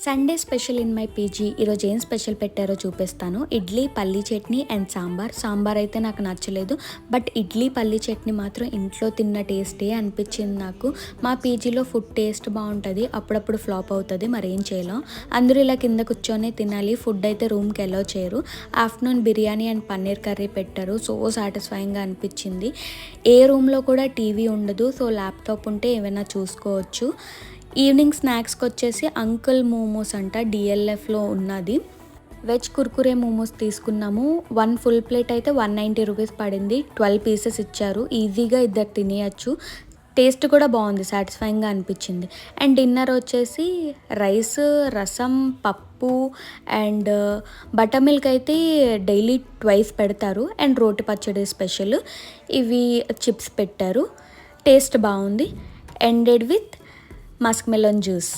Sunday special in my PG. ఈరోజు ఏం special పెట్టారో చూపిస్తాను. ఇడ్లీ, పల్లీ చట్నీ అండ్ సాంబార్ అయితే నాకు నచ్చలేదు. బట్ ఇడ్లీ, పల్లీ చట్నీ మాత్రం ఇంట్లో తిన్న టేస్టే అనిపించింది నాకు. మా పీజీలో ఫుడ్ టేస్ట్ బాగుంటుంది, అప్పుడప్పుడు ఫ్లాప్ అవుతుంది, మరేం చేయలేం. అందరూ ఇలా కింద కూర్చొని తినాలి. ఫుడ్ అయితే రూమ్కి ఎలో చేయరు. Afternoon biryani and paneer curry పెట్టారు. సో సాటిస్ఫైయింగ్గా అనిపించింది. ఏ రూమ్లో కూడా టీవీ ఉండదు, సో ల్యాప్టాప్ ఉంటే ఏమైనా చూసుకోవచ్చు. ఈవినింగ్ స్నాక్స్కి వచ్చేసి అంకుల్ మోమోస్ అంట, డిఎల్ఎఫ్లో ఉన్నది. వెజ్ కుర్కురే మోమోస్ తీసుకున్నాము. 1 ఫుల్ ప్లేట్ అయితే 190 రూపీస్ పడింది. 12 పీసెస్ ఇచ్చారు. ఈజీగా ఇద్దరు తినేయచ్చు. టేస్ట్ కూడా బాగుంది, సాటిస్ఫైయింగ్గా అనిపించింది. అండ్ డిన్నర్ వచ్చేసి రైస్, రసం, పప్పు అండ్ బటర్ మిల్క్ అయితే డైలీ ట్వైస్ పెడతారు. అండ్ రోటి పచ్చడి స్పెషల్. ఇవి చిప్స్ పెట్టారు. టేస్ట్ బాగుంది. Ended with Musk melon juice.